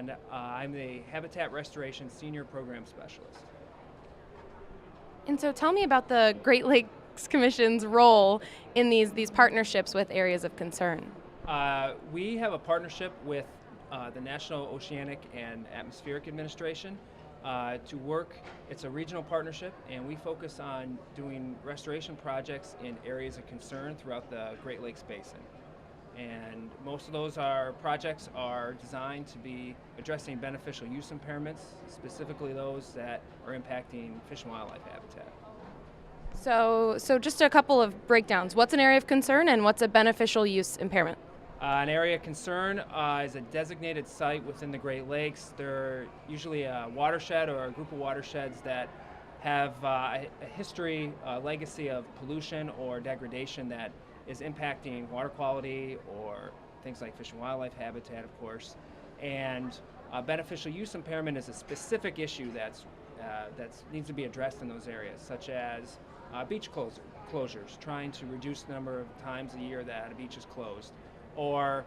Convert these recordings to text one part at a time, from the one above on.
and I'm the Habitat Restoration Senior Program Specialist. And so tell me about the Great Lakes Commission's role in these partnerships with areas of concern. We have a partnership with the National Oceanic and Atmospheric Administration to work. It's a regional partnership, and we focus on doing restoration projects in areas of concern throughout the Great Lakes Basin. And most of those projects are designed to be addressing beneficial use impairments, specifically those that are impacting fish and wildlife habitat. So just a couple of breakdowns. What's an area of concern and what's a beneficial use impairment? An area of concern is a designated site within the Great Lakes. They're usually a watershed or a group of watersheds that have a history, a legacy of pollution or degradation that is impacting water quality or things like fish and wildlife habitat, of course. And beneficial use impairment is a specific issue that needs to be addressed in those areas, such as beach closures, trying to reduce the number of times a year that a beach is closed. Or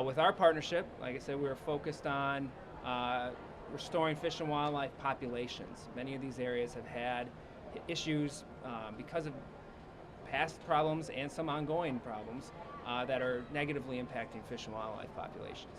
with our partnership, like I said, we're focused on restoring fish and wildlife populations. Many of these areas have had issues because of past problems and some ongoing problems that are negatively impacting fish and wildlife populations.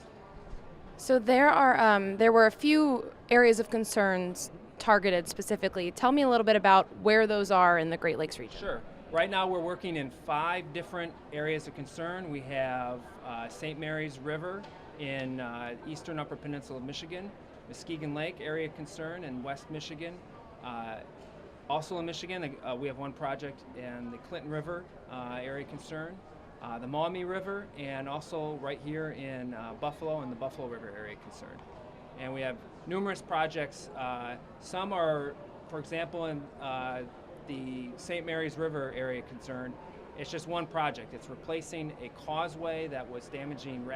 So there were a few areas of concerns targeted specifically. Tell me a little bit about where those are in the Great Lakes region. Sure. Right now we're working in 5 different areas of concern. We have St. Mary's River in eastern Upper Peninsula of Michigan, Muskegon Lake area of concern in West Michigan. Also in Michigan, we have one project in the Clinton River area of concern, the Maumee River, and also right here in Buffalo and the Buffalo River area of concern. And we have numerous projects. Some are, for example, in the St. Mary's River area of concern. It's just one project. It's replacing a causeway that was damaging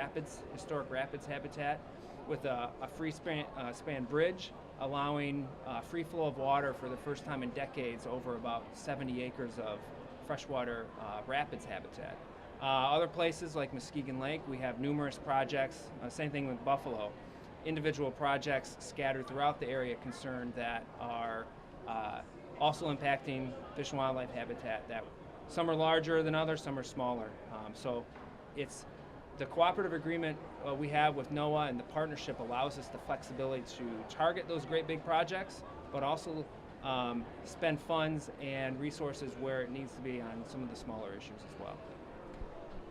historic rapids habitat with a free span bridge, allowing free flow of water for the first time in decades over about 70 acres of freshwater rapids habitat. Other places like Muskegon Lake, we have numerous projects, same thing with Buffalo, individual projects scattered throughout the area of concern that are also impacting fish and wildlife habitat. That some are larger than others, some are smaller. So it's the cooperative agreement we have with NOAA, and the partnership allows us the flexibility to target those great big projects, but also spend funds and resources where it needs to be on some of the smaller issues as well.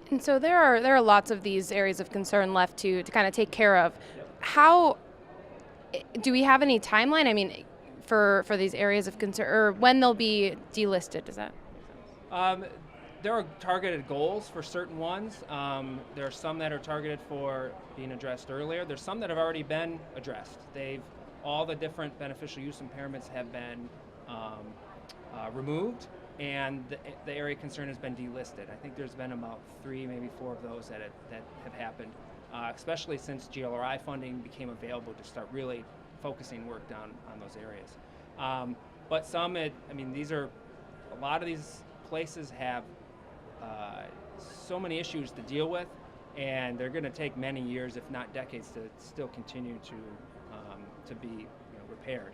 And so there are lots of these areas of concern left to kind of take care of. How do we have any timeline? I mean, for these areas of concern, or when they'll be delisted? Is that? There are targeted goals for certain ones. There are some that are targeted for being addressed earlier. There's some that have already been addressed. All the different beneficial use impairments have been removed, and the area of concern has been delisted. I think there's been about 3, maybe 4 of those that have happened, especially since GLRI funding became available to start really focusing work down on those areas. But a lot of these places have so many issues to deal with, and they're going to take many years, if not decades, to still continue to be repaired.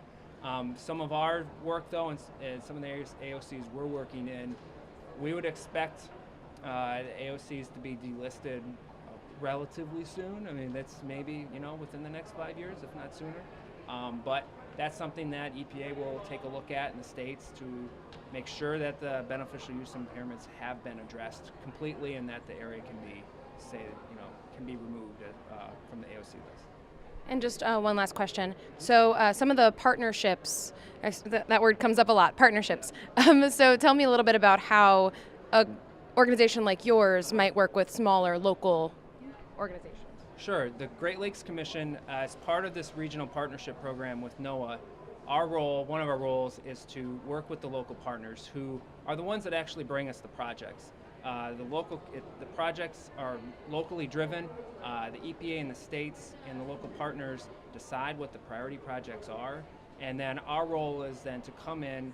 Some of our work, though, and some of the AOCs we're working in, we would expect the AOCs to be delisted relatively soon. I mean, that's maybe within the next 5 years, if not sooner. But that's something that EPA will take a look at in the states to make sure that the beneficial use impairments have been addressed completely, and that the area can be removed from the AOC list. And just one last question. So some of the partnerships, that word comes up a lot, partnerships. So tell me a little bit about how an organization like yours might work with smaller local organizations. Sure. The Great Lakes Commission, as part of this regional partnership program with NOAA, one of our roles is to work with the local partners who are the ones that actually bring us the projects. The projects are locally driven. The EPA and the states and the local partners decide what the priority projects are, and then our role is then to come in,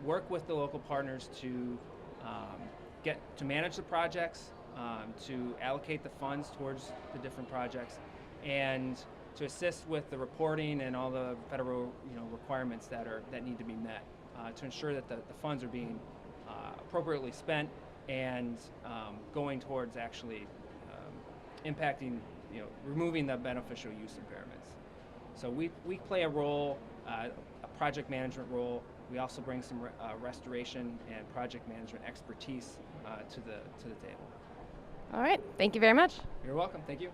work with the local partners to manage the projects, to allocate the funds towards the different projects, and to assist with the reporting and all the federal requirements that need to be met to ensure that the funds are being appropriately spent and going towards actually impacting, removing the beneficial use impairments. So we play a role, a project management role. We also bring some restoration and project management expertise to the table. All right. Thank you very much. You're welcome. Thank you.